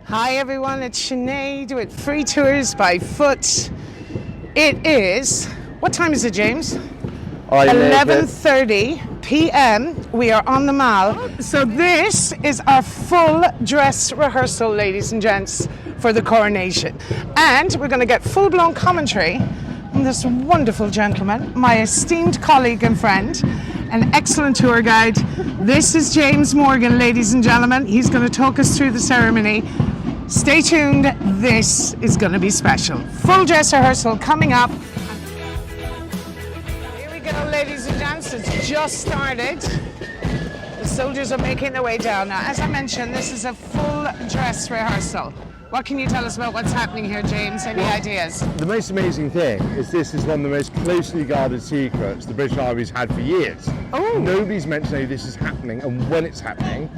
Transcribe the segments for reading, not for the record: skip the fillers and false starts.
Hi everyone, it's Sinead with Free Tours by Foot. It is, what time is it, James? 11:30 p.m. We are on the Mall. So this is our full dress rehearsal, ladies and gents, for the Coronation. And we're going to get full-blown commentary from this wonderful gentleman, my esteemed colleague and friend, an excellent tour guide. This is James Morgan, ladies and gentlemen. He's going to talk us through the ceremony. Stay tuned, this is going to be special. Full dress rehearsal coming up. Here we go, ladies and gents, it's just started. The soldiers are making their way down. Now, as I mentioned, this is a full dress rehearsal. What can you tell us about what's happening here, James? Any ideas? The most amazing thing is this is one of the most closely guarded secrets the British Army's had for years. Oh. Nobody's meant to know this is happening and when it's happening.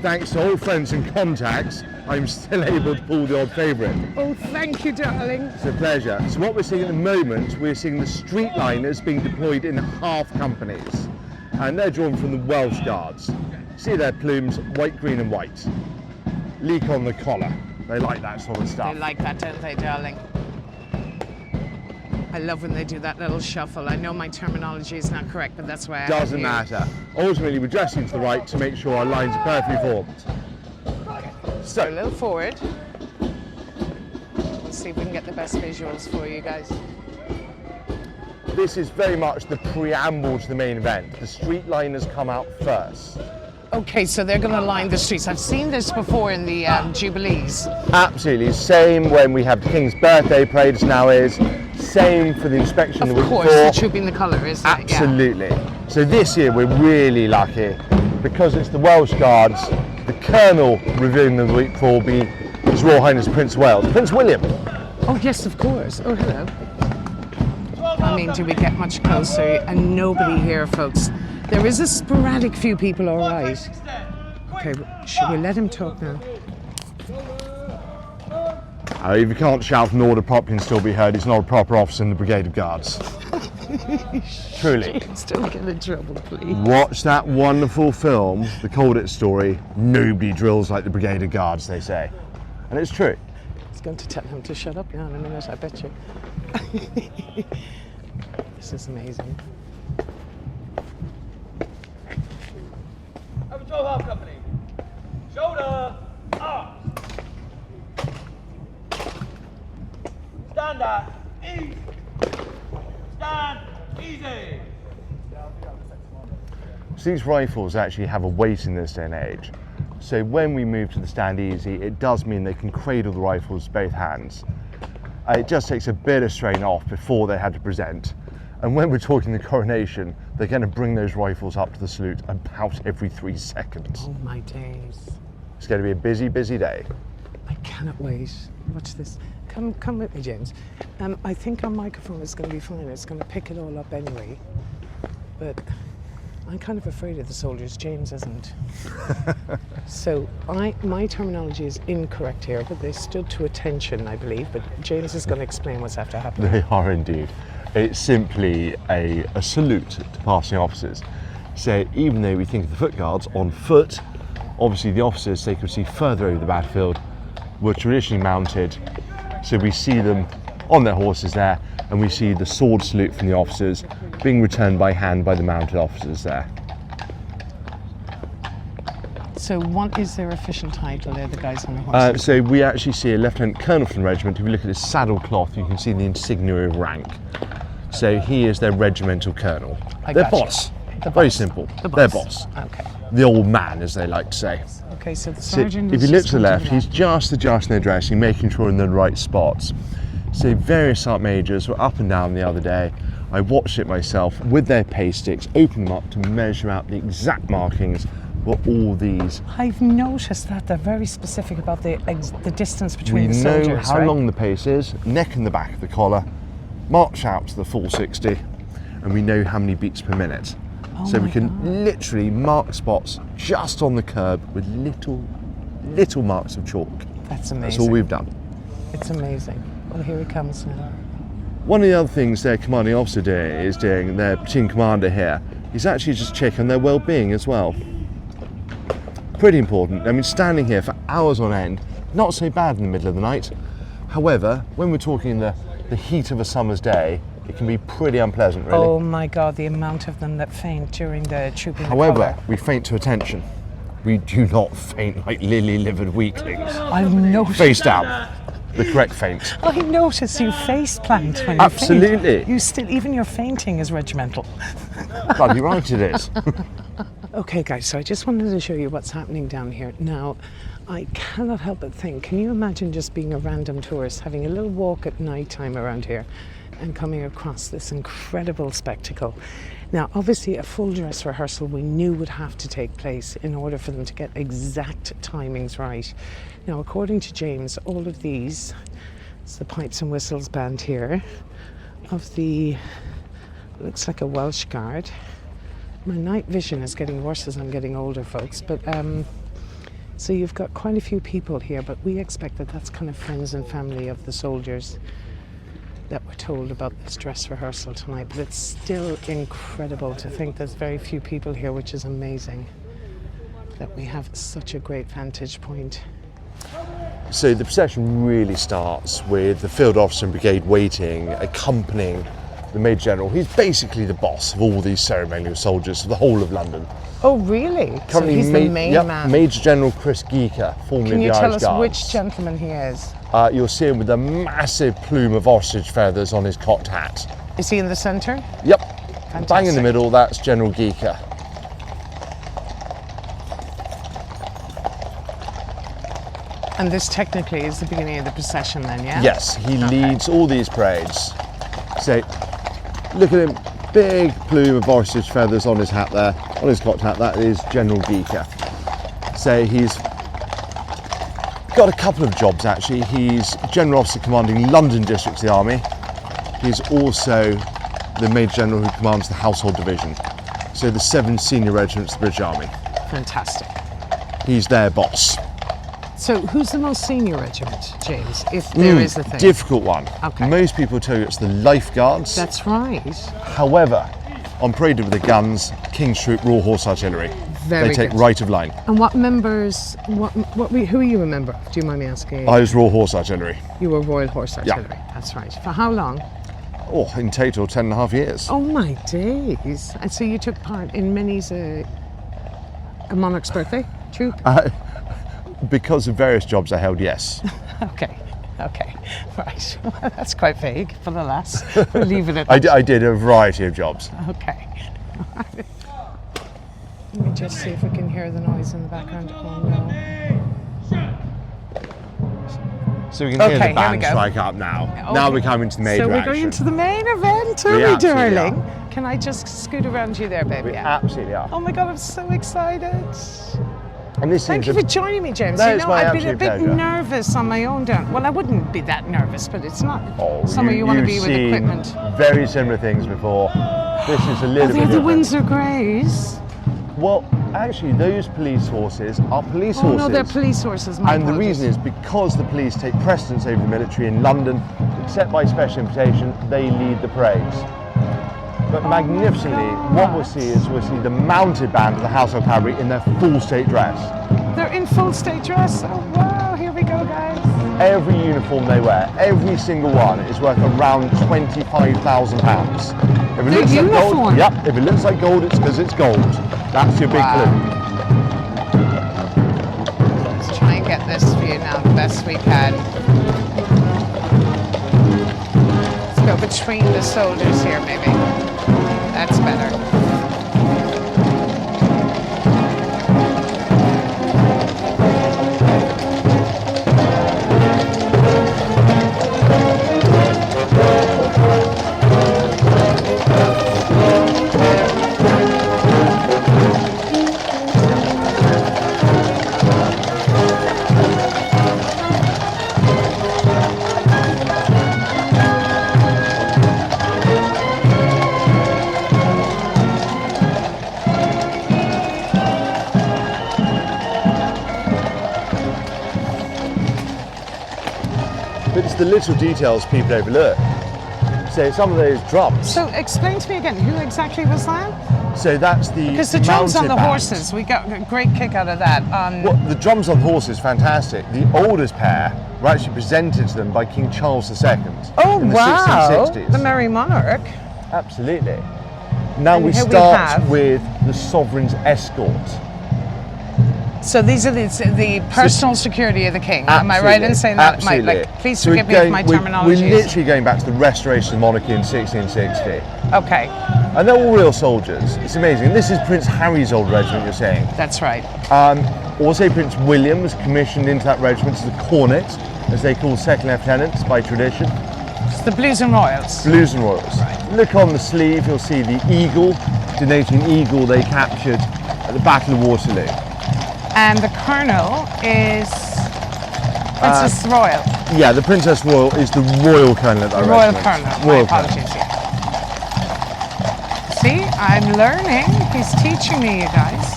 Thanks to old friends and contacts, I'm still able to pull the odd favourite. Oh, thank you, darling. It's a pleasure. So what we're seeing at the moment, we're seeing the Streetliners being deployed in half companies. And they're drawn from the Welsh Guards. See their plumes, white, green and white. Leak on the collar. They like that sort of stuff. They like that, don't they, darling? I love when they do that little shuffle. I know my terminology is not correct, but that's why I Doesn't matter. Ultimately, we're dressing to the right to make sure our lines are perfectly formed. Okay. So a little forward. Let's see if we can get the best visuals for you guys. This is very much the preamble to the main event. The Streetliners come out first. Okay, so they're going to line the streets. I've seen this before in the Jubilees. Absolutely. Same when we have the King's birthday parade, as now is. Same for the inspection the week before. Of course, the Trooping the Colour, isn't it? Absolutely. Yeah. So this year we're really lucky because it's the Welsh Guards. The Colonel reviewing them the week before will be His Royal Highness Prince of Wales, Prince William. Oh yes, of course. Oh hello. I mean, do we get much closer? And nobody here, folks. There is a sporadic few people, all right. Okay, should we let him talk now? If you can't shout an order properly and still be heard, he's not a proper officer in the Brigade of Guards. Truly. Don't get in trouble, please. Watch that wonderful film, The Cold It Story. Nobody drills like the Brigade of Guards, they say. And it's true. I was going to tell him to shut up now in a minute, I bet you. This is amazing. Control half company. Shoulder up. Stand up. Easy. Stand easy. So these rifles actually have a weight in this day and age. So when we move to the stand easy, it does mean they can cradle the rifles with both hands. It just takes a bit of strain off before they had to present. And when we're talking the Coronation, they're going to bring those rifles up to the salute about every 3 seconds. Oh my days. It's going to be a busy, busy day. I cannot wait. Watch this. Come with me, James. I think our microphone is going to be fine. It's going to pick it all up anyway. But I'm kind of afraid of the soldiers. James isn't. So my terminology is incorrect here, but they stood to attention, I believe. But James is going to explain what's after happening. They are indeed. It's simply a salute to passing officers. So even though we think of the foot guards on foot, obviously the officers, they could see further over the battlefield, were traditionally mounted. So we see them on their horses there, and we see the sword salute from the officers being returned by hand by the mounted officers there. So what is their official title? They're the guys on the horses. So we actually see a Lieutenant Colonel from the regiment. If you look at his saddle cloth, you can see the insignia of rank. So he is their regimental colonel. Their boss. Very simple. Their boss. Okay. The old man, as they like to say. Okay, so the sergeant if you look to the left, he's just adjusting their dressing, making sure in the right spots. So various sergeant majors were up and down the other day. I watched it myself with their pay sticks, open them up to measure out the exact markings for all these. I've noticed that they're very specific about the distance between the soldiers. We know how long the pace is, neck and the back of the collar, march out to the full 60, and we know how many beats per minute. So we can literally mark spots just on the curb with little marks of chalk. That's amazing. That's all we've done. It's amazing. Well, here he comes now. One of the other things their commanding officer is doing, their platoon commander here, is actually just checking their well-being as well. Pretty important. I mean, standing here for hours on end, not so bad in the middle of the night. However, when we're talking the heat of a summer's day, it can be pretty unpleasant, really. Oh my God, the amount of them that faint during the trooping. However, we faint to attention. We do not faint like lily-livered weaklings. I've noticed. Face down. The correct faint. I notice you face plant when you Absolutely. faint. You still, even your fainting is regimental. Bloody right it is. Okay guys, so I just wanted to show you what's happening down here. Now, I cannot help but think, can you imagine just being a random tourist, having a little walk at night time around here and coming across this incredible spectacle? Now, obviously a full dress rehearsal we knew would have to take place in order for them to get exact timings right. Now, according to James, all of these, it's the Pipes and Whistles band here, of the, looks like a Welsh Guard. My night vision is getting worse as I'm getting older, folks, but so you've got quite a few people here, but we expect that that's kind of friends and family of the soldiers that were told about this dress rehearsal tonight. But it's still incredible to think there's very few people here, which is amazing that we have such a great vantage point. So the procession really starts with the field officer and brigade waiting, accompanying the Major General. He's basically the boss of all these ceremonial soldiers for the whole of London. Oh, really? So he's the main man? Major General Chris Geeker, formerly Can you of the tell Irish us Guards. which gentleman he is? You'll see him with a massive plume of ostrich feathers on his cocked hat. Is he in the centre? Yep. Fantastic. Bang in the middle, that's General Geeker. And this technically is the beginning of the procession then, yeah? Yes, he leads all these parades. So, look at him, big plume of ostrich feathers on his hat there, on his cocked hat, that is General Geeker. So he's got a couple of jobs actually. He's General Officer commanding London District of the Army. He's also the Major General who commands the Household Division. So the 7 senior regiments of the British Army. Fantastic. He's their boss. So who's the most senior regiment, James, if there is a thing? Difficult one. Okay. Most people tell you it's the Life Guards. That's right. However, on parade with the guns, King's Troop, Royal Horse Artillery. Very They take good. right of line. And what members, who are you a member of? Do you mind me asking? I was Royal Horse Artillery. You were Royal Horse Artillery, that's right. For how long? Oh, in total 10.5 years. Oh my days. And so you took part in many's a monarch's birthday troop? Because of various jobs I held, yes. Okay, right. Well, that's quite vague for the lass. We'll leave it at that. I did a variety of jobs. Okay. Let me just see if we can hear the noise in the background. Oh no. So we can hear Okay, the here we band go. strike up now. Okay. Now we're coming to the major So we're action. going into the main event, are We we, absolutely darling? are. Can I just scoot around you there, baby? We absolutely are. Oh my God, I'm so excited. And this Thank is you for joining me, James. No, you it's know, my I've been a absolute bit pleasure. nervous on my own down. Well, I wouldn't be that nervous, but it's not somewhere you want to be you've with seen equipment. very similar things before. This is a little bit Are they the different. Windsor Greys? Well, actually, those police horses are police Oh horses. no, they're police horses. My And the apologies. reason is because the police take precedence over the military in London, except by special invitation, they lead the parades. But magnificently, what we'll see is we'll see the mounted band of the Household Cavalry in their full state dress. They're in full state dress. Oh wow, here we go, guys. Every uniform they wear, every single one, is worth around £25,000. If it Their looks like uniform? gold, yep. If it looks like gold, it's because it's gold. That's your big clue. Let's try and get this for you now the best we can. Let's go between the soldiers here, maybe. That's better. But it's the little details people overlook. So some of those drums. So explain to me again, who exactly was that? So that's the Because the drums on mounted the band. horses, we got a great kick out of that. Well, the drums on horses, fantastic. The oldest pair were actually presented to them by King Charles II Oh in the wow, 1660s. the Merry Monarch. Absolutely. Now And we here we start have- with the sovereign's escort. So these are the personal security of the king. Am I right in Absolutely, saying that? Absolutely. Like, please So we're forgive me for my going- terminology. We're literally going back to the restoration of the monarchy in 1660. Okay, And they're all real soldiers. It's amazing. This is Prince Harry's old regiment, you're saying. that's right. Also, Prince William was commissioned into that regiment as a cornet, as they call second lieutenants by tradition. It's the Blues and Royals. Blues and Royals. Look on the sleeve, you'll see the eagle, denoting eagle they captured at the Battle of Waterloo. And the colonel is Princess Royal. Yeah, the Princess Royal is the royal colonel at that Royal regiment. colonel. Royal My apologies. Yeah. See, I'm learning. He's teaching me, you guys.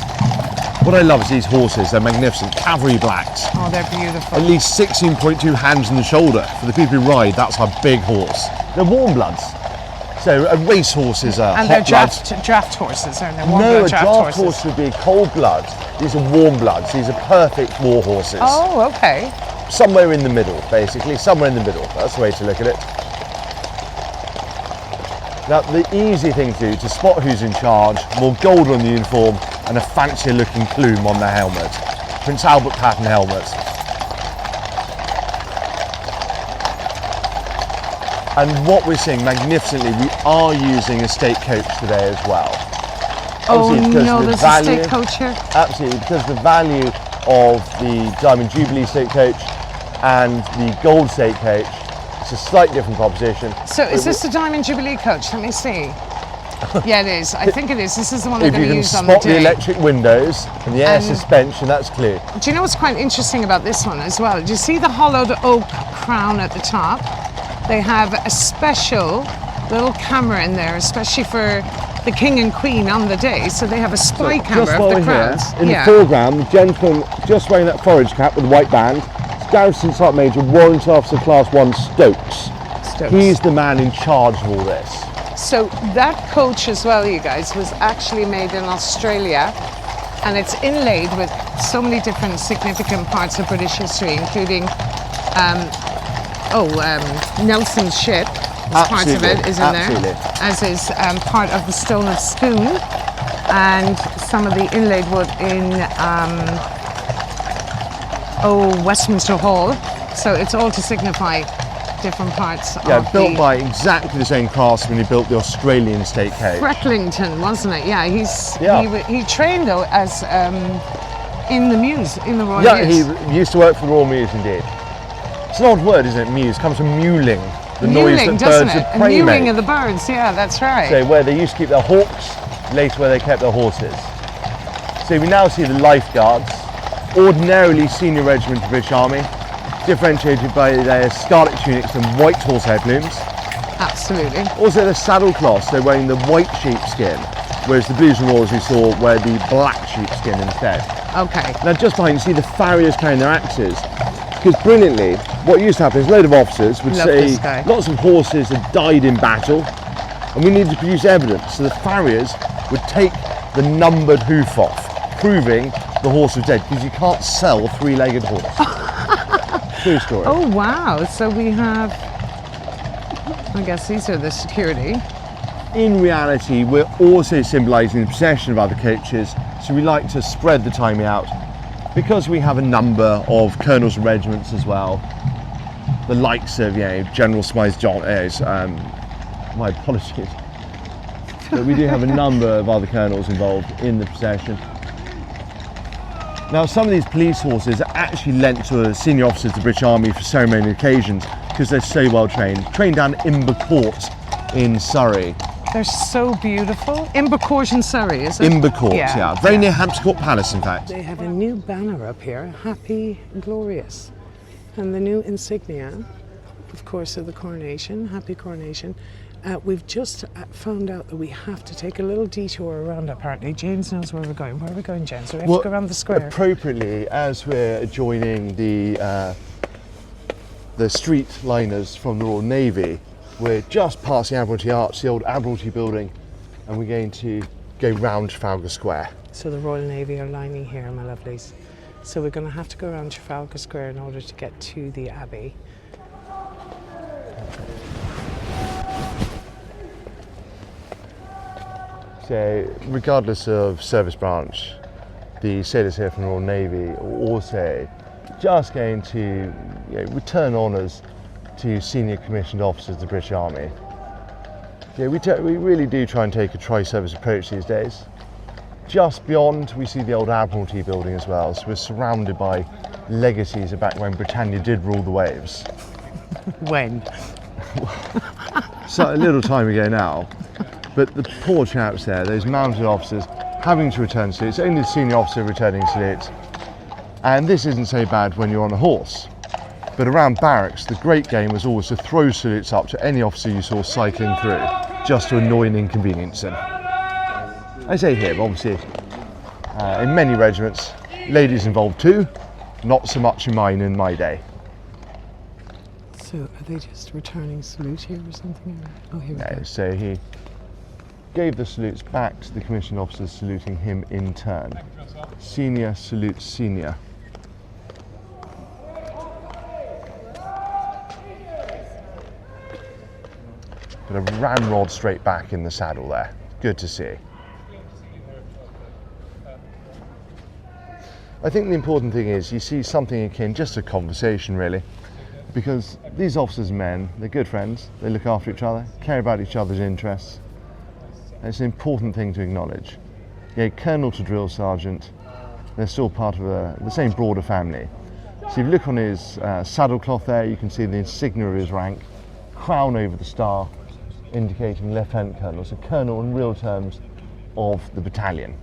What I love is these horses, they're magnificent, cavalry blacks. Oh, they're beautiful. At least 16.2 hands on the shoulder. For the people who ride, that's a big horse. They're warm bloods. So a race horse is a And they're hot blood. draft horses, aren't they? Warm No, blood a draft draft horses. horse would be a cold blood. These are warm bloods. These are perfect war horses. Oh, okay. Somewhere in the middle, basically. Somewhere in the middle. That's the way to look at it. Now, the easy thing to do to spot who's in charge, more gold on the uniform and a fancier looking plume on their helmet. Prince Albert pattern helmet. And what we're seeing magnificently, we are using a state coach today as well. Oh Obviously, because no, of the there's value- a state coach here. Absolutely, because the value of the Diamond Jubilee state coach and the Gold state coach, it's a slightly different proposition. So is this the Diamond Jubilee coach? Let me see. Yeah, it is. I think it is. This is the one they're If going you to can use on the spot the day. electric windows and the air And- suspension, that's clear. Do you know what's quite interesting about this one as well? Do you see the hollowed oak crown at the top? They have a special little camera in there, especially for the king and queen on the day. So they have a spy camera Just of while the we're here, crowns. in the foreground, the gentleman just wearing that forage cap with the white band, is Garrison Sergeant Major Warrant Officer Class 1 Stokes. Stokes. He's the man in charge of all this. So that coach as well, you guys, was actually made in Australia, and it's inlaid with so many different significant parts of British history, including Nelson's ship. As part of it is in Absolutely. there, as is part of the Stone of Scone, and some of the inlaid wood in Westminster Hall. So it's all to signify different parts Yeah, of built the by exactly the same craftsman who built the Australian state coach. Frecklington, wasn't it? Yeah, Yeah. he trained though as in the Muse, in the Royal Yeah, Muse. he used to work for the Royal Muse indeed. It's an odd word, isn't it? Muse comes from mewling, the noise Mewling, that doesn't birds it? of A prey mewling make. of the birds. Yeah, that's right. So where they used to keep their hawks, later where they kept their horses. So we now see the lifeguards, ordinarily senior regiment of the British Army, differentiated by their scarlet tunics and white horsehair plumes. Absolutely. Also the saddle cloths, they're wearing the white sheepskin, whereas the Blues and Royals we saw wear the black sheepskin instead. Okay. Now just behind you see the farriers carrying their axes. Because brilliantly, what used to happen is a load of officers would Love say this guy. lots of horses had died in battle and we needed to produce evidence. So the farriers would take the numbered hoof off, proving the horse was dead, because you can't sell a three-legged horse. True story. Oh wow. So we have. I guess these are the security. In reality, we're also symbolising the procession of other coaches, so we like to spread the timing out. Because we have a number of colonels and regiments as well, the likes of, General Smythe John, my apologies, but we do have a number of other colonels involved in the procession. Now, some of these police horses are actually lent to senior officers of the British Army for ceremonial occasions because they're so well trained down Imber Court in Surrey. They're so beautiful. Invercourt in Surrey, is it? Imber Court, yeah. Very near Hampton Court Palace, in fact. They have a new banner up here, Happy Glorious. And the new insignia, of course, of the coronation, Happy Coronation. We've just found out that we have to take a little detour around, apparently. James knows where we're going. Where are we going, James? We have to go around the square. Appropriately, as we're joining the Streetliners from the Royal Navy, we're just past the Admiralty Arch, the old Admiralty building, and we're going to go round Trafalgar Square. So the Royal Navy are lining here, my lovelies. So we're going to have to go around Trafalgar Square in order to get to the Abbey. So regardless of service branch, the sailors here from the Royal Navy are also just going to return honours to senior commissioned officers of the British Army. Yeah, we really do try and take a tri-service approach these days. Just beyond, we see the old Admiralty building as well, so we're surrounded by legacies of back when Britannia did rule the waves. When? So a little time ago now, but the poor chaps there, those mounted officers, having to return salutes, only the senior officer returning salutes. And this isn't so bad when you're on a horse. But around barracks, the great game was always to throw salutes up to any officer you saw cycling through, just to annoy and inconvenience them. I say here, but obviously, in many regiments, ladies involved too, not so much in mine in my day. So are they just returning salute here or something? Oh, here we No, go. so he gave the salutes back to the commissioned officers, saluting him in turn. Senior salutes senior. But a ramrod straight back in the saddle there. Good to see. I think the important thing is you see something akin, just a conversation really, because these officers and men, they're good friends, they look after each other, care about each other's interests. And it's an important thing to acknowledge. Yeah, colonel to drill sergeant, they're still part of the same broader family. So if you look on his saddle cloth there, you can see the insignia of his rank, crown over the star, indicating lieutenant colonel, so colonel in real terms of the battalion.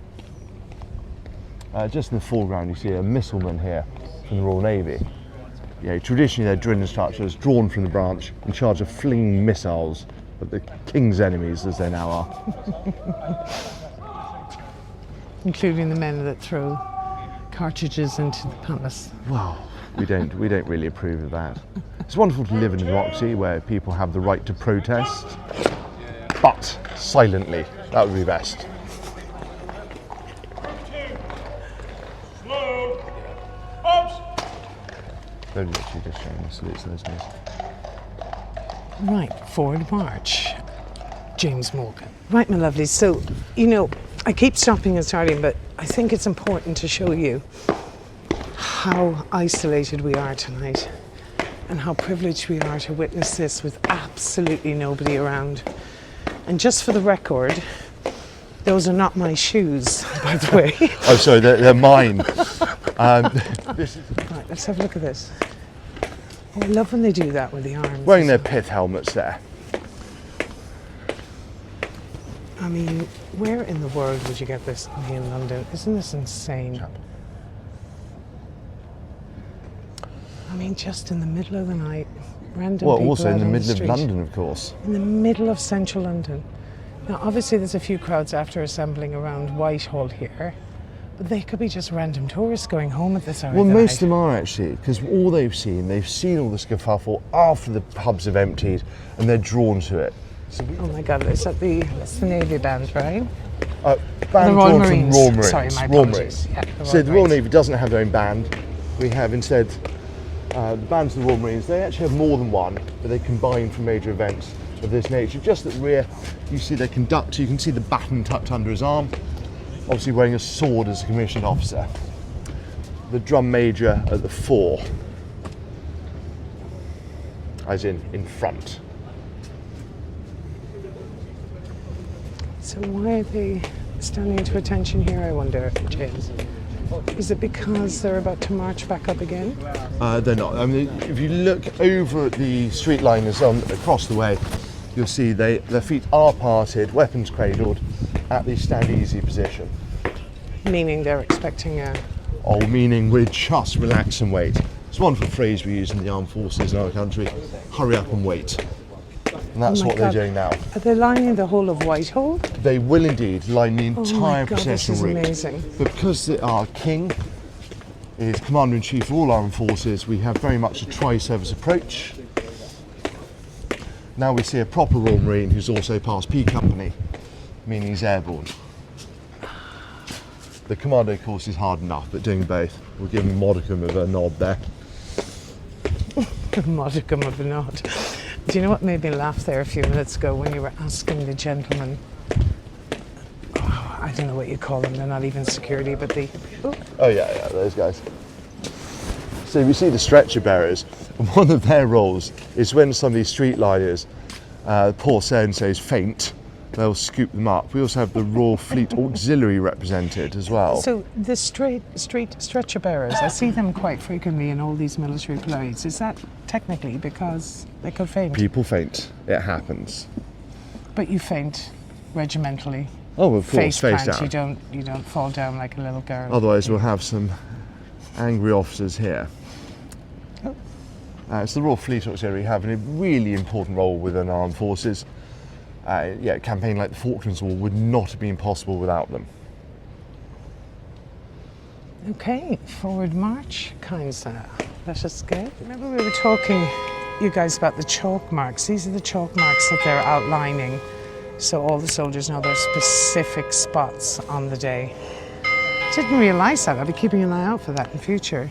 Just in the foreground you see a missileman here from the Royal Navy. Yeah, traditionally their drill instructors drawn from the branch in charge of flinging missiles at the king's enemies, as they now are. Including the men that throw cartridges into the palace. Well, we don't really approve of that. It's wonderful to live in a democracy where people have the right to protest, but silently. That would be best. Slow. Pomps. They're literally just showing the salutes, those guys. Right, forward march. James Morgan. Right, my lovely. So, I keep stopping and starting, but I think it's important to show you how isolated we are tonight and how privileged we are to witness this with absolutely nobody around. And just for the record, those are not my shoes, by the way. Oh, sorry, they're mine. Right, let's have a look at this. Oh, I love when they do that with the arms. Wearing their pith helmets there. I mean, where in the world would you get this here in London? Isn't this insane? I mean, just in the middle of the night, random Well, people also in out the on middle of street. London, of course. In the middle of central London. Now, obviously there's a few crowds after assembling around Whitehall here, but they could be just random tourists going home at this hour Well, of the most night. of them are actually, because all they've seen all the scuffle after the pubs have emptied, and they're drawn to it. So Oh my God, that's the Navy band, right? band Royal drawn Marines. from Royal Marines. Sorry, my Royal apologies. Marines. Yeah, the So Royal the Royal Marines. Navy doesn't have their own band. We have instead the bands of the Royal Marines. They actually have more than one, but they combine for major events of this nature. Just at the rear, you see their conductor. You can see the baton tucked under his arm, obviously wearing a sword as a commissioned officer. The drum major at the fore, as in front. So why are they standing to attention here, I wonder, James? Is it because they're about to march back up again? They're not. I mean, if you look over at the Streetliners across the way, you'll see their feet are parted, weapons cradled, at the stand easy position. Meaning they're expecting a... Oh, meaning we're just relax and wait. It's a wonderful phrase we use in the armed forces in our country. Hurry up and wait. And that's Oh my what God. they're doing now. Are they lining the whole of Whitehall? They will indeed line the Oh entire my God, this procession is route. amazing. But because our king is Commander-in-Chief of all armed forces, we have very much a tri-service approach. Now we see a proper Royal Marine who's also past P Company, meaning he's airborne. The commando course is hard enough, but doing both, we'll give him a modicum of a nod there. A modicum of a nod. Do you know what made me laugh there a few minutes ago when you were asking the gentleman, I don't know what you call them, they're not even security, but Oh yeah, those guys. So we see the stretcher bearers, and one of their roles is when some of these streetliners, poor so-and-so's faint, they'll scoop them up. We also have the Royal Fleet Auxiliary represented as well. So the street stretcher bearers, I see them quite frequently in all these military parades. Is that technically because they could faint? People faint, it happens. But you faint regimentally. Oh, of course, face plant. down. You don't fall down like a little girl. Otherwise we'll have some angry officers here. It's the Royal Fleet Auxiliary having a really important role within our armed forces. A campaign like the Falklands War would not have been possible without them. Okay, forward march, kind sir. Let us go. Remember we were talking, you guys, about the chalk marks. These are the chalk marks that they're outlining, so all the soldiers know their specific spots on the day. Didn't realise that. I'll be keeping an eye out for that in future.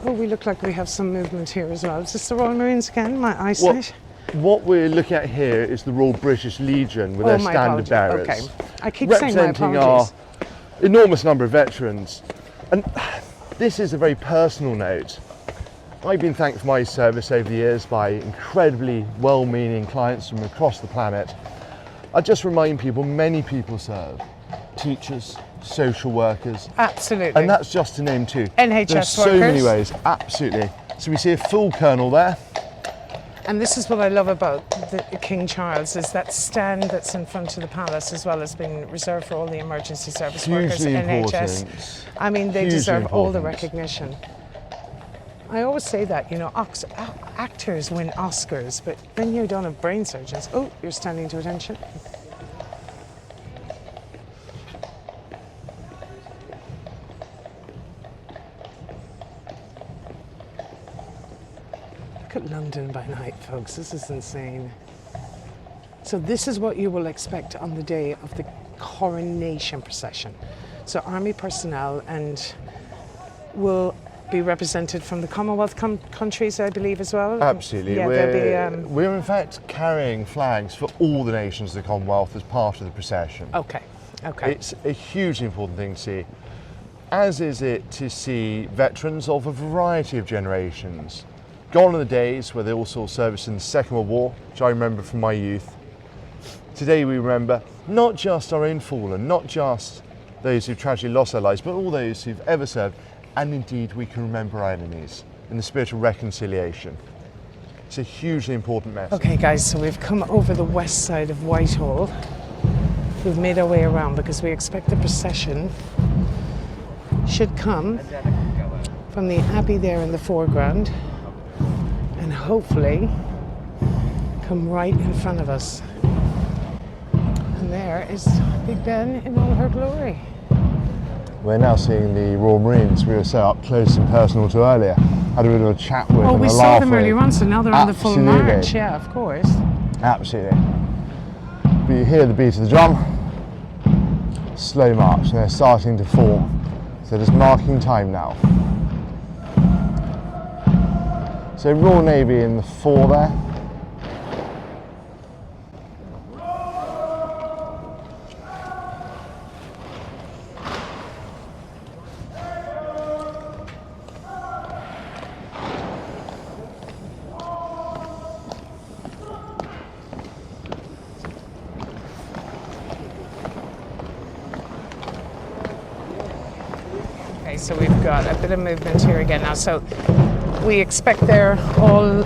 Oh, we look like we have some movement here as well. Is this the Royal Marines again? My eyesight? What we're looking at here is the Royal British Legion with their standard bearers. Okay. I keep saying my representing apologies. our enormous number of veterans. And this is a very personal note. I've been thanked for my service over the years by incredibly well-meaning clients from across the planet. I just remind people, many people serve. Teachers, social workers. Absolutely. And that's just to name two. NHS There's so workers. many ways, absolutely. So we see a full colonel there. And this is what I love about the King Charles, is that stand that's in front of the palace as well has been reserved for all the emergency service workers, Hugely NHS. important. I mean, they Hugely deserve all the important. recognition. I always say that, you know, actors win Oscars, but then you don't have brain surgeons. Oh, you're standing to attention. Look at London by night, folks. This is insane. So this is what you will expect on the day of the Coronation procession. So army personnel and will be represented from the Commonwealth countries, I believe, as well. Absolutely. Yeah, there'll be. We're in fact carrying flags for all the nations of the Commonwealth as part of the procession. Okay. Okay. It's a hugely important thing to see, as is it to see veterans of a variety of generations. Gone are the days where they all saw service in the Second World War, which I remember from my youth. Today we remember not just our own fallen, not just those who've tragically lost their lives, but all those who've ever served, and indeed we can remember our enemies in the spirit of reconciliation. It's a hugely important message. Okay, guys, so we've come over the west side of Whitehall. We've made our way around because we expect the procession should come from the Abbey there in the foreground and hopefully come right in front of us. And there is Big Ben in all her glory. We're now seeing the Royal Marines we were so up close and personal to earlier. Had a bit of a chat with them. Oh, we a saw laugh them with. earlier on, so now they're on the full Absolutely. march. Yeah, of course. Absolutely. But you hear the beat of the drum, slow march, and they're starting to form. So just marking time now. So Royal Navy in the 4 there. Okay, so we've got a bit of movement here again now. So we expect they're all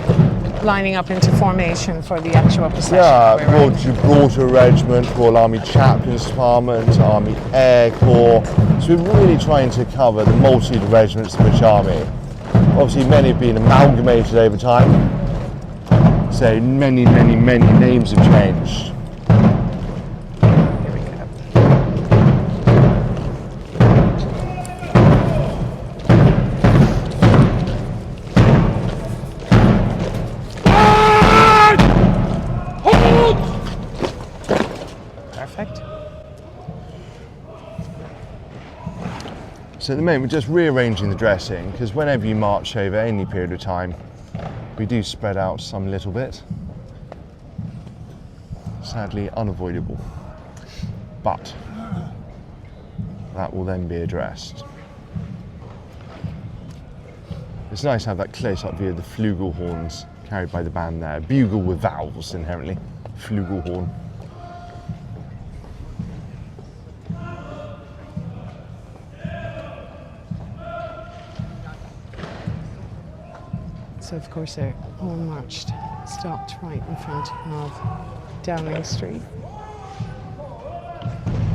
lining up into formation for the actual procession. Yeah, Royal Gibraltar Regiment, Royal Army Chaplains Department, Army Air Corps. So we're really trying to cover the multitude of regiments of the British Army. Obviously many have been amalgamated over time. So many names have changed. Here we go. Perfect. So at the moment we're just rearranging the dressing, because whenever you march over any period of time, we do spread out some little bit. Sadly unavoidable, but that will then be addressed. It's nice to have that close-up view of the flugelhorns carried by the band there. Bugle with valves inherently, flugelhorn. So of course they're all marched, stopped right in front of Downing Street.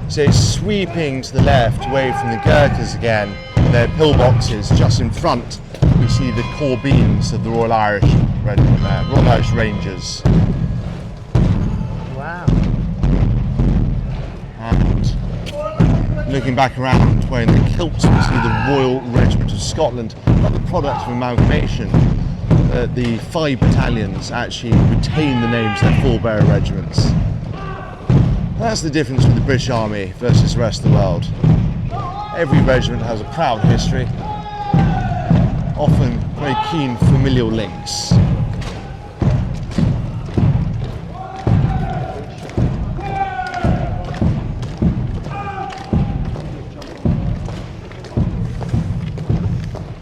So it's sweeping to the left away from the Gurkhas again. Their pillboxes just in front. We see the core beams of the Royal Irish Rangers. Wow. And looking back around, wearing the kilts, we see the Royal Regiment of Scotland, not the product of amalgamation. The 5 battalions actually retain the names of their forebearer regiments. That's the difference with the British Army versus the rest of the world. Every regiment has a proud history, often very keen familial links.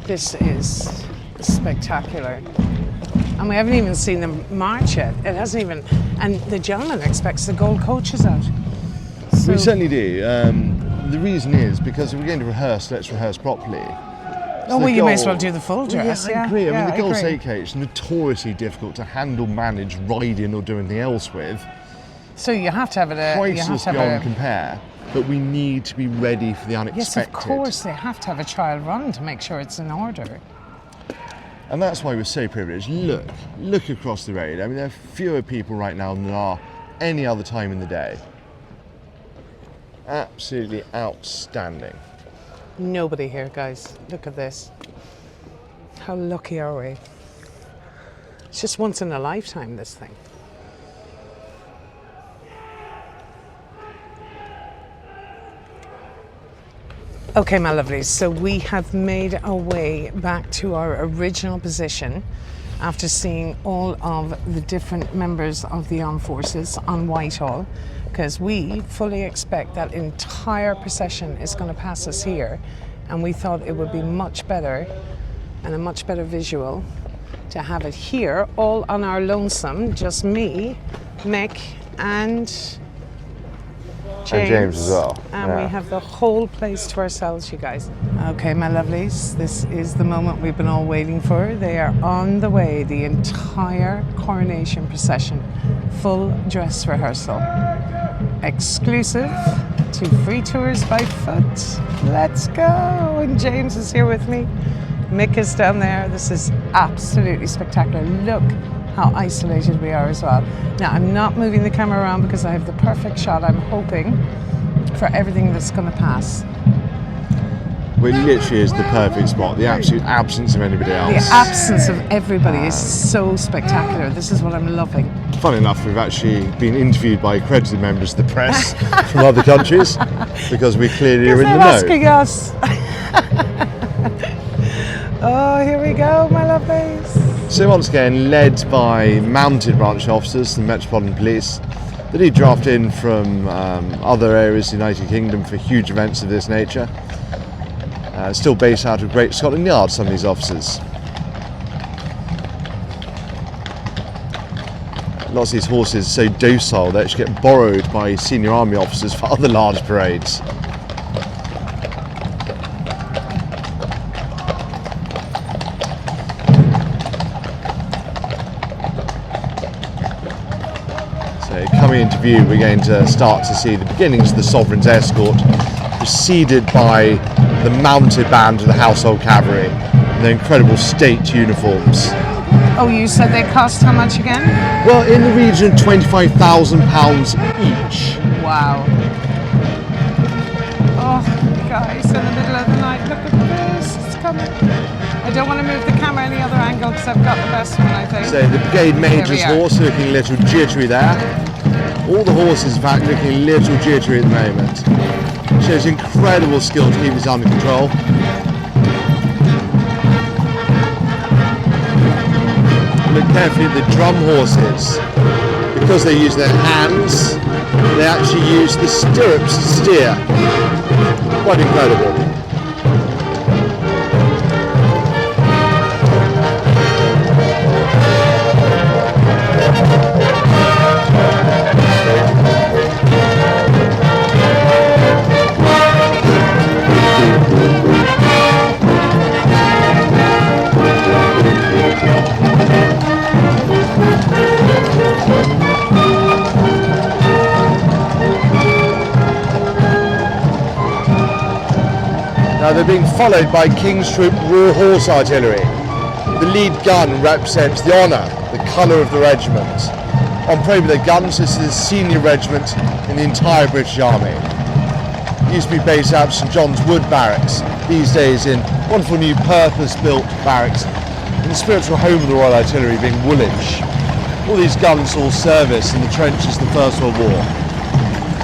This is spectacular. And we haven't even seen them march yet. It hasn't even, and the gentleman expects the gold coaches out. So, We certainly do. The reason is because if we're going to rehearse, let's rehearse properly. oh, well, you may as well do the full dress. I agree. I mean, the I gold agree. stakeout is notoriously difficult to handle, manage, ride in, or do anything else with. So you have to have it. You have Priceless to have beyond a. compare, but we need to be ready for the unexpected. Yes, of course. They have to have a trial run to make sure it's in order. And that's why we're so privileged. Look across the road. I mean, there are fewer people right now than there are any other time in the day. Absolutely outstanding. Nobody here, guys. Look at this. How lucky are we? It's just once in a lifetime, this thing. Okay, my lovelies, so we have made our way back to our original position after seeing all of the different members of the armed forces on Whitehall, because we fully expect that entire procession is going to pass us here, and we thought it would be much better and a much better visual to have it here, all on our just me, Mick, and James as well. And Yeah. we have the whole place to ourselves, you guys. Okay, my lovelies, this is the moment we've been all waiting for. They are on the way, the entire coronation procession, full dress rehearsal. Exclusive to free tours by foot. Let's go! And James is here with me. Mick is down there. This is absolutely spectacular. Look how isolated we are as well. Now, I'm not moving the camera around because I have the perfect shot. I'm hoping for everything that's going to pass. Well, it literally is the perfect spot. The absolute absence of anybody else. The absence of everybody is so spectacular. This is what I'm loving. Fun enough, we've actually been interviewed by accredited members of the press from other countries because we clearly are in the They're asking know. us. Oh, here we go, my lovelies. So once again, led by mounted branch officers, the Metropolitan Police, that he drafted in from other areas of the United Kingdom for huge events of this nature. Still based out of Great Scotland Yard, some of these officers. Lots of these horses are so docile they actually get borrowed by senior army officers for other large parades. So coming into view, we're going to start to see the beginnings of the Sovereign's escort, preceded by the mounted band of the household cavalry in their incredible state uniforms. Oh, you said they cost how much again? Well, in the region of £25,000 each. Wow. Oh, guys, in the middle of the night, look at this, it's coming. I don't want to move the camera any other angle because I've got the best one, I think. So the brigade major's Here we are. horse looking a little jittery there. All the horses, in fact, looking a little jittery at the moment. Shows incredible skill to keep this under control. Look carefully at the drum horses. Because they use their hands, they actually use the stirrups to steer. Quite incredible. Now they're being followed by King's Troop Raw Horse Artillery. The lead gun represents the honour, the colour of the regiment. On parade with their guns, this is the senior regiment in the entire British Army. It used to be based out of St John's Wood Barracks, these days in wonderful new purpose-built barracks in the spiritual home of the Royal Artillery being Woolwich. All these guns all service in the trenches of the First World War.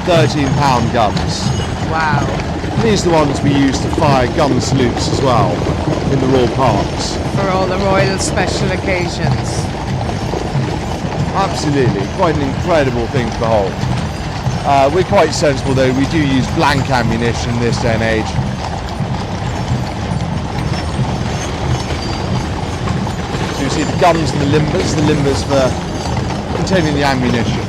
13-pound guns. Wow. These are the ones we use to fire gun salutes as well in the Royal Parks. For all the royal special occasions. Absolutely, quite an incredible thing to behold. We're quite sensible though, we do use blank ammunition this day and age. So you see the guns and the limbers for containing the ammunition.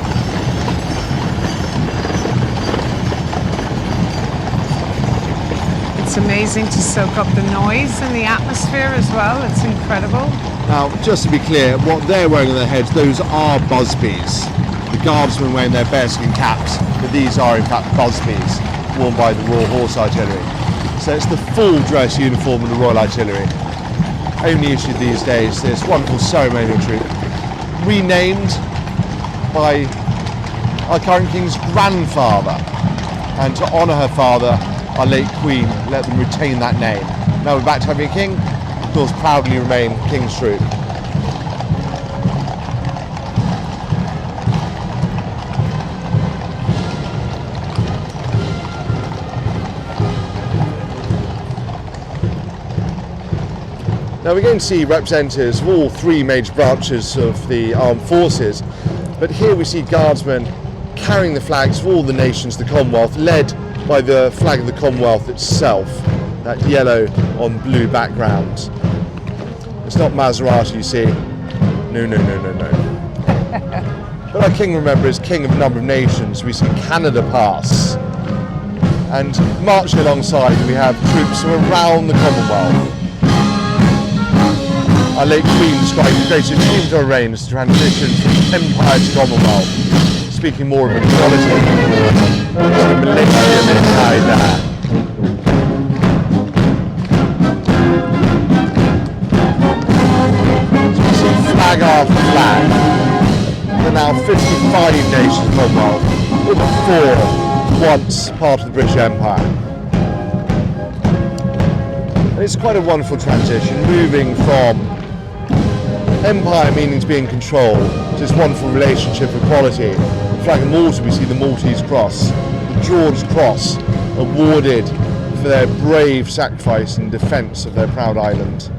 It's amazing to soak up the noise and the atmosphere as well. It's incredible. Now, just to be clear, what they're wearing on their heads, those are busbies. The guardsmen wearing their bearskin caps, but these are in fact busbies worn by the Royal Horse Artillery. So it's the full dress uniform of the Royal Artillery. Only issued these days, this wonderful ceremonial troop, renamed by our current King's grandfather. And to honour her father, our late Queen, let them retain that name. Now we're back to having a king, of course proudly remain King's Troop. Now we're going to see representatives of all three major branches of the armed forces, but here we see guardsmen carrying the flags of all the nations of the Commonwealth, led by the flag of the Commonwealth itself, that yellow on blue background. It's not Maserati, you see. No. But our king, remember, is king of a number of nations. We see Canada pass. And marching alongside, we have troops from around the Commonwealth. Our late Queen described the greatest achievement of her reign as the transition from empire to Commonwealth, speaking more of equality. It's the millennium inside there. So we see flag after flag. There are now 55 nations of Commonwealth, all but 4 once part of the British Empire. And it's quite a wonderful transition, moving from empire meaning to be in control to this wonderful relationship of equality. The flag of Malta, we see the Maltese Cross, the George Cross, awarded for their brave sacrifice and defence of their proud island.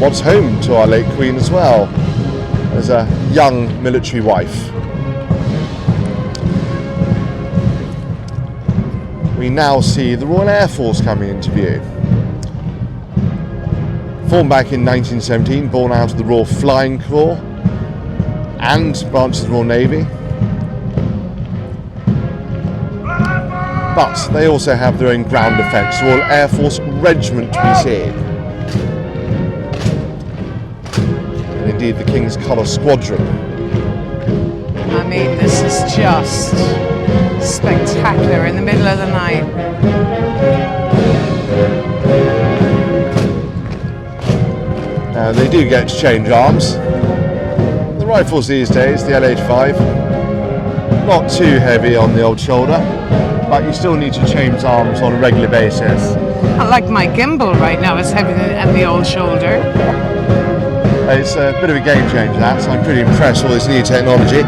Once home to our late Queen as well, as a young military wife. We now see the Royal Air Force coming into view. Formed back in 1917, born out of the Royal Flying Corps and branches of the Royal Navy. But they also have their own ground defence, the Royal Air Force Regiment we see. And indeed the King's Colour Squadron. I mean, this is just spectacular in the middle of the night. They do get to change arms. The rifles these days, the LH5, not too heavy on the old shoulder, but you still need to change arms on a regular basis. I like my gimbal right now, it's heavy on the old shoulder. It's a bit of a game changer, that, so I'm pretty impressed with all this new technology.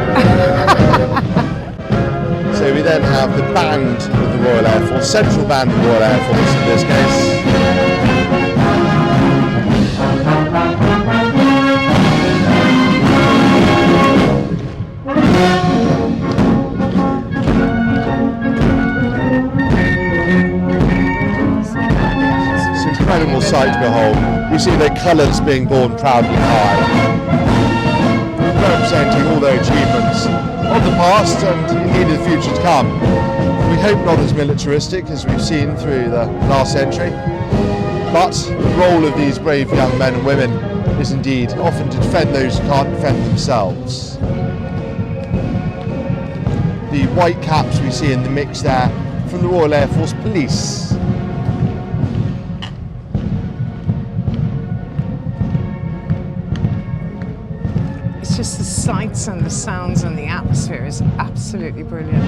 So we then have the band of the Royal Air Force, Central Band of the Royal Air Force in this case. It's an incredible sight to behold. You see their colours being borne proudly high, representing all their achievements of the past and indeed the future to come. We hope not as militaristic as we've seen through the last century, but the role of these brave young men and women is indeed often to defend those who can't defend themselves. The white caps we see in the mix there from the Royal Air Force Police. Just the sights and the sounds and the atmosphere is absolutely brilliant.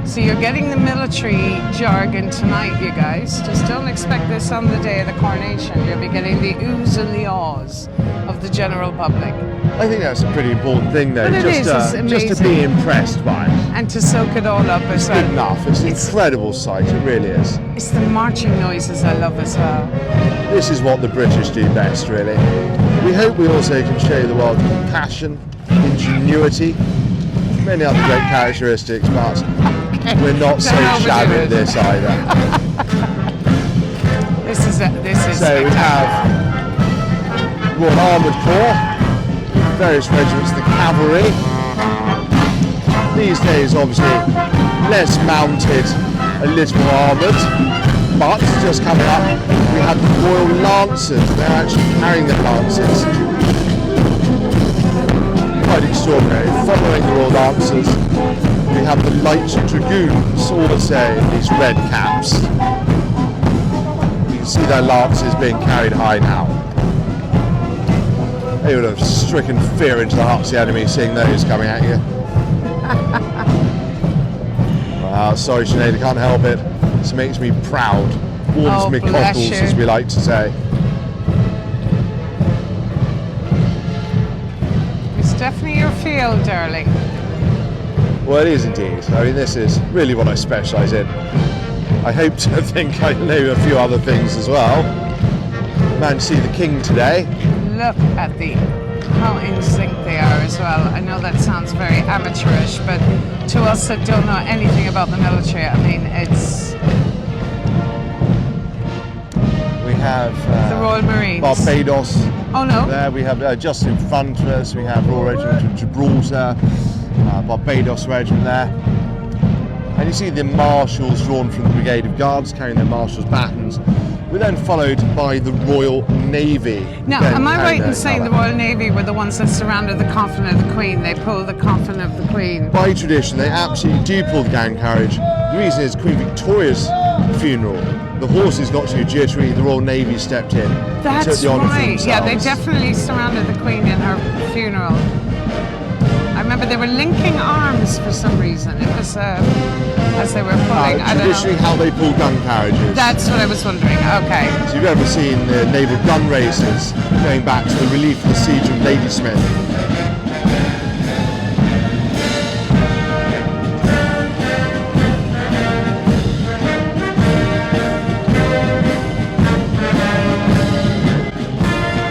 So you're getting the military jargon tonight, you guys. Just don't expect this on the day of the coronation. You'll be getting the oohs and the ahs of the general public. I think that's a pretty important thing though, But it is, it's just to be impressed by it. And to soak it all up as well. Good enough, it's an incredible sight, it really is. It's the marching noises I love as well. This is what the British do best, really. We hope we also can show the world compassion, ingenuity, many other great characteristics, but we're not so shabby at this either. This is so we have Royal Armoured Corps, various regiments, the cavalry. These days, obviously, less mounted, a little more armoured. But just coming up, we have the Royal Lancers. They're actually carrying their lances. Quite extraordinary. Following the Royal Lancers, we have the Light Dragoons, also in these red caps. You can see their lances being carried high now. They would have stricken fear into the hearts of the enemy seeing those coming at you. Wow, sorry Sinead, I can't help it. This makes me proud. Warms me cockles, as we like to say. It's definitely your field, darling. Well, it is indeed. I mean, this is really what I specialise in. I hope to think I know a few other things as well. Managed to see the King today. Look at how in sync they are as well. I know that sounds very amateurish, but to us that don't know anything about the military, I mean, it's... We have the Royal Marines. Barbados. Oh no. There we have just in front of us. We have Royal Regiment of Gibraltar, Barbados Regiment there, and you see the marshals drawn from the Brigade of Guards carrying their marshals' batons. We're then followed by the Royal Navy. Now, am I right in saying the Royal Navy were the ones that surrounded the coffin of the Queen? They pulled the coffin of the Queen. By tradition, they absolutely do pull the gang carriage. The reason is Queen Victoria's funeral. The horses got too jittery, the Royal Navy stepped in and took the honour for themselves. Yeah, they definitely surrounded the Queen in her funeral. I remember they were linking arms for some reason. It was as they were pulling. Traditionally, how they pull gun carriages. That's what I was wondering. Okay. So you've ever seen the naval gun races going back to the relief of the siege of Ladysmith?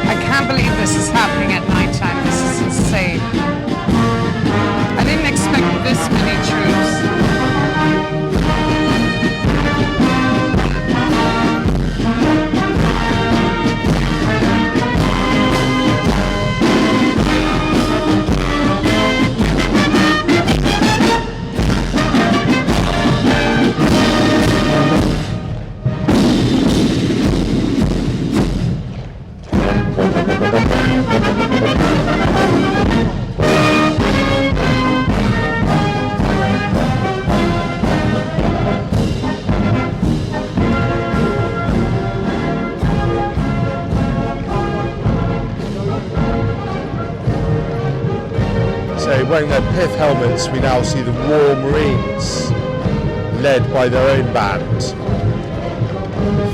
I can't believe this is happening at night time. This is insane. I didn't expect this many troops. Wearing their pith helmets, we now see the Royal Marines, led by their own band.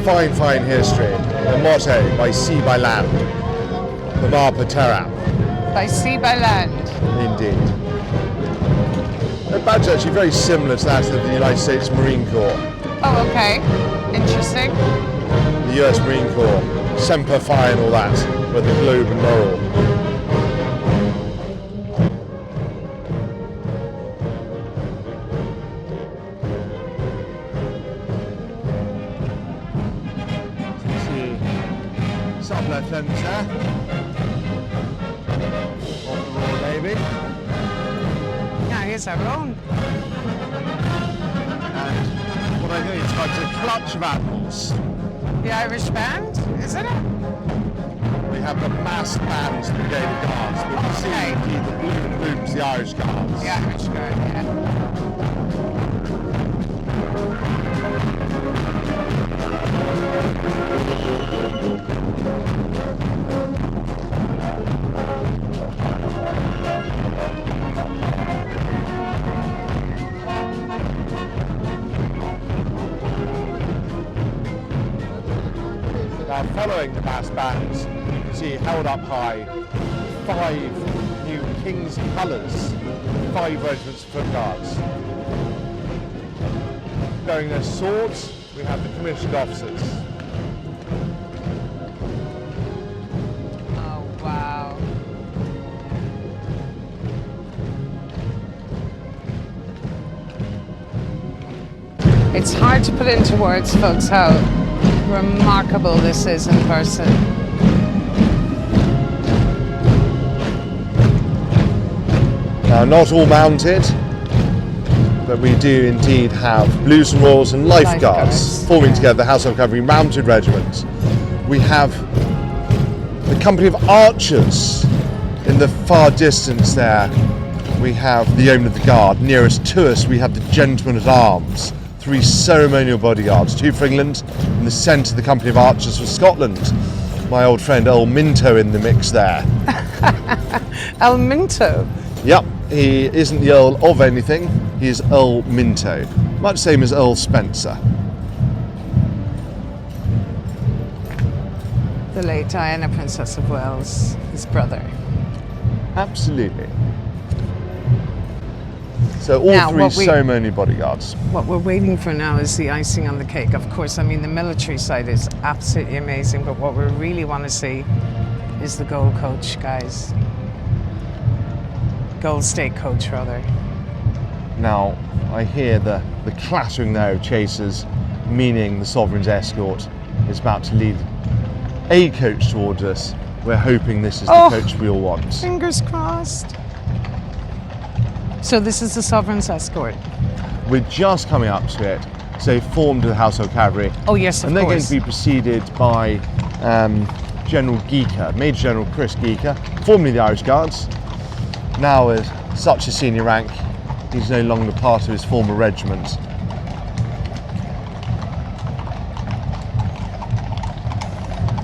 Fine, fine history. The motto, by sea, by land. The Mar per terra. By sea, by land. Indeed. The badge is actually very similar to that of the United States Marine Corps. Oh, okay. Interesting. The US Marine Corps, Semper Fi and all that, with the globe and laurel. Sub-lieutenants there, of the Royal Navy. Yeah, here's our own. And what I do is like a clutch of admirals. The Irish band, isn't it? We have the massed bands of the Brigade of Guards, but you see indeed the blue and blooms, the Irish Guards. The Irish Guard, yeah. Now following the mass bands, you can see held up high 5 new King's colours, 5 regiments of foot guards. Bearing their swords, we have the commissioned officers. Oh, wow. It's hard to put into words, folks, how remarkable this is in person. Now, not all mounted, but we do indeed have Blues and Royals and Lifeguards forming together the Household Cavalry Mounted Regiment. We have the company of archers in the far distance there. We have the Yeomen of the Guard. Nearest to us, we have the Gentlemen at Arms. 3 ceremonial bodyguards, 2 for England, in the centre the company of archers for Scotland. My old friend Earl Minto in the mix there. El Minto. Yep, he isn't the Earl of anything, he is Earl Minto. Much same as Earl Spencer. The late Diana, Princess of Wales, his brother. Absolutely. So all Now, 3 ceremonial bodyguards. What we're waiting for now is the icing on the cake. Of course, I mean, the military side is absolutely amazing, but what we really want to see is the gold coach, guys. Gold State coach, rather. Now, I hear the clattering there of chasers, meaning the Sovereign's escort is about to lead a coach towards us. We're hoping this is the coach we all want. Fingers crossed. So this is the Sovereign's escort. We're just coming up to it. So formed to the Household Cavalry. Oh yes, of and they're course. going to be preceded by General Geeker, Major General Chris Geeker, formerly the Irish Guards. Now with such a senior rank, he's no longer part of his former regiment.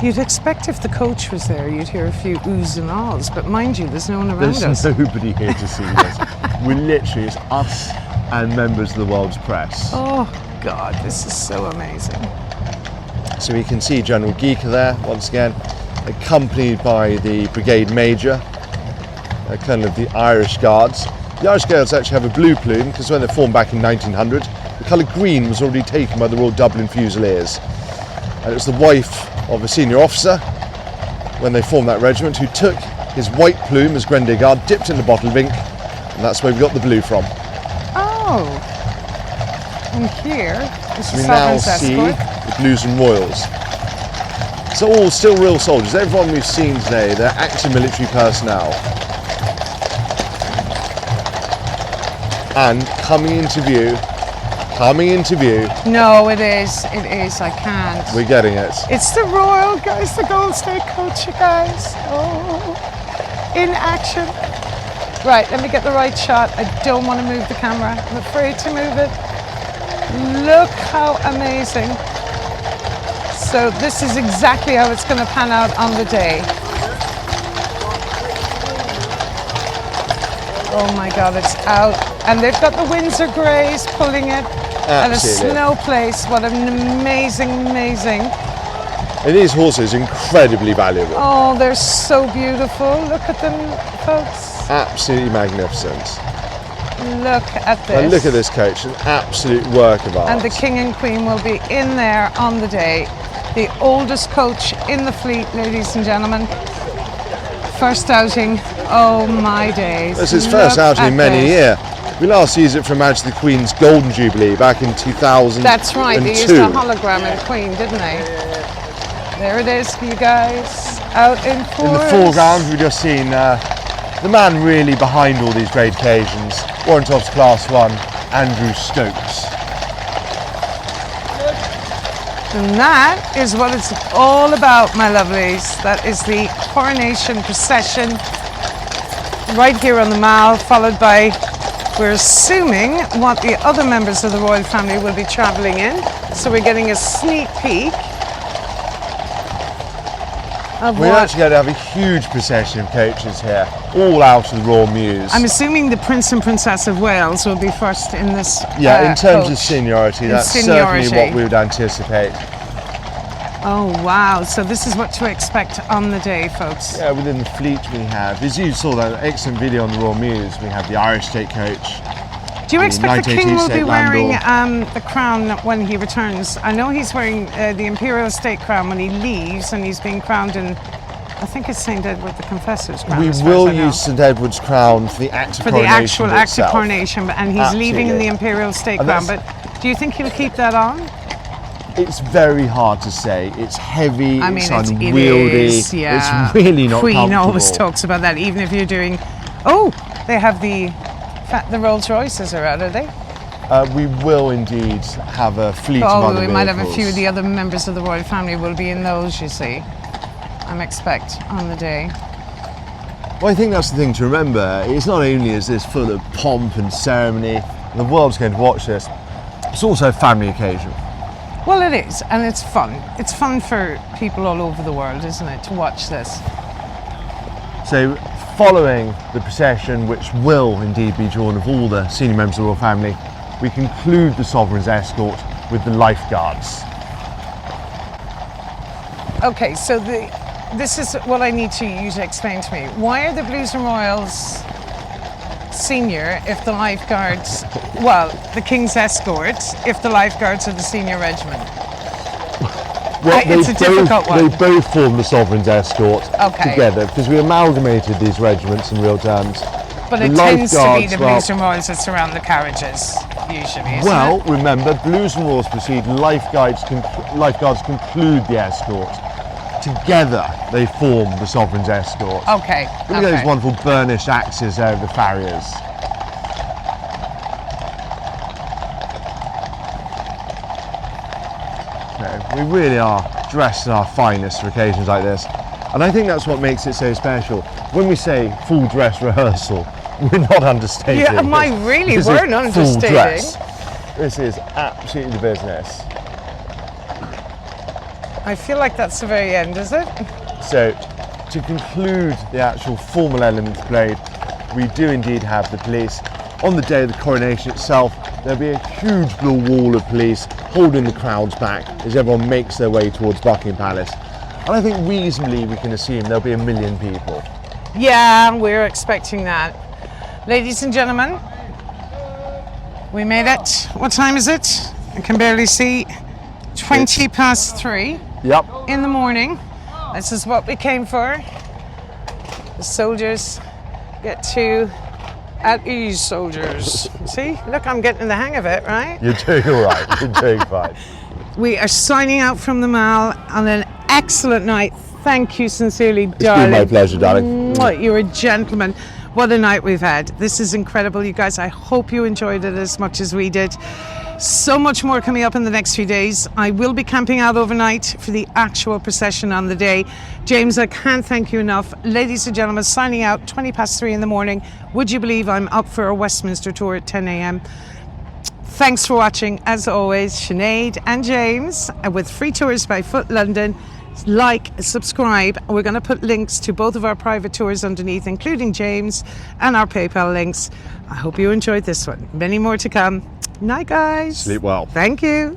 You'd expect if the coach was there, you'd hear a few oohs and ahs, but mind you, there's no one around us. There's nobody here to see this. We're literally, it's us and members of the world's press. Oh God, this is so amazing. So we can see General Geeker there, once again, accompanied by the Brigade Major, Colonel of the Irish Guards. The Irish Guards actually have a blue plume, because when they formed back in 1900, the colour green was already taken by the Royal Dublin Fusiliers. And it was the wife of a senior officer, when they formed that regiment, who took his white plume as Grenadier Guard, dipped in a bottle of ink, and that's where we got the blue from. Oh, and here is the We now Sovereign's see escort. the Blues and Royals. So all still real soldiers. Everyone we've seen today, they're active military personnel. And coming into view. No, it is, I can't. We're getting it. It's the Royal, guys, the Gold State coach, you guys. Oh, in action. Right, let me get the right shot. I don't want to move the camera. I'm afraid to move it. Look how amazing. So this is exactly how it's going to pan out on the day. Oh my God, it's out. And they've got the Windsor Greys pulling it. And a Absolutely. snow place. What an amazing. And these horses incredibly valuable. Oh, they're so beautiful. Look at them, folks. Absolutely magnificent. Look at this. And look at this coach, an absolute work of art. And the King and Queen will be in there on the day. The oldest coach in the fleet, ladies and gentlemen. First outing, oh my days. This is his first outing in many years. We last used it for Majesty the Queen's Golden Jubilee back in 2000. That's right, they used a hologram of the Queen, didn't they? There it is for you guys, out in force. In the foreground, we've just seen the man really behind all these great occasions, Warrant Officer Class 1, Andrew Stokes. And that is what it's all about, my lovelies. That is the coronation procession right here on the Mall, followed by, we're assuming, what the other members of the royal family will be travelling in. So we're getting a sneak peek of We're actually going to have a huge procession of coaches here, all out of the Royal Mews. I'm assuming the Prince and Princess of Wales will be first in this Yeah, in terms coach. of seniority, that's Seniority. certainly what we would anticipate. Oh wow, so this is what to expect on the day, folks. Yeah, within the fleet we have, as you saw that excellent video on the Royal Mews, we have the Irish State Coach. Do you expect the King will be State wearing Landau. the crown when he returns? I know he's wearing the Imperial State crown when he leaves, and he's being crowned in, I think it's St. Edward the Confessor's crown. We will use St. Edward's crown for the act of for coronation the actual act of itself. coronation, and he's leaving in the Absolutely. Imperial State And crown. that's- But do you think he'll keep that on? It's very hard to say. It's heavy, I mean, it's it unwieldy, is, yeah. it's really not Queen comfortable. always talks about that, even if you're doing. Oh, they have the Rolls Royces are out, are they? We will indeed have a fleet of Oh, other we might have a vehicles. few of the other members of the royal family will be in those, you see. I'm expect on the day. Well, I think that's the thing to remember. It's not only is this full of pomp and ceremony, and the world's going to watch this, it's also a family occasion. Well, it is, and it's fun. It's fun for people all over the world, isn't it, to watch this? So, following the procession, which will indeed be drawn of all the senior members of the royal family, we conclude the Sovereign's escort with the lifeguards. Okay, so this is what I need you to explain to me. Why are the Blues and Royals senior if the lifeguards, well, the King's escort, if the lifeguards are the senior regiment? Well, It's a difficult one. They both form the Sovereign's escort Okay. together because we amalgamated these regiments in real terms. But The it tends to be lifeguards, the well- Blues and Royals that surround the carriages, usually, isn't Well, it? remember, Blues and Royals proceed, lifeguards conclude the escort. Together, they form the Sovereign's escort. Okay, Look at those okay. wonderful burnished axes there of the farriers. We really are dressed in our finest for occasions like this. And I think that's what makes it so special. When we say full dress rehearsal, we're not understating. Yeah, I really This is weren't full understating. dress. This is absolutely the business. I feel like that's the very end, is it? So, to conclude the actual formal elements played, we do indeed have the police. On the day of the coronation itself, there'll be a huge blue wall of police holding the crowds back as everyone makes their way towards Buckingham Palace. And I think reasonably we can assume there'll be 1 million people. Yeah, we're expecting that. Ladies and gentlemen, we made it. What time is it? I can barely see. 20 past 3 Yep. in the morning. This is what we came for. The soldiers get to at ease, soldiers. See, look, I'm getting the hang of it, right? You're doing all right. You're doing fine. We are signing out from the Mall on an excellent night. Thank you sincerely, darling. been my pleasure, darling. Mwah, you're a gentleman. What a night we've had. This is incredible, you guys. I hope you enjoyed it as much as we did. So much more coming up in the next few days. I will be camping out overnight for the actual procession on the day. James, I can't thank you enough. Ladies and gentlemen, signing out 20 past 3 in the morning. Would you believe I'm up for a Westminster tour at 10 a.m? Thanks for watching. As always, Sinead and James with Free Tours by Foot London. Like, subscribe. We're going to put links to both of our private tours underneath, including James, and our PayPal links. I hope you enjoyed this one. Many more to come. Night, guys. Sleep well. Thank you.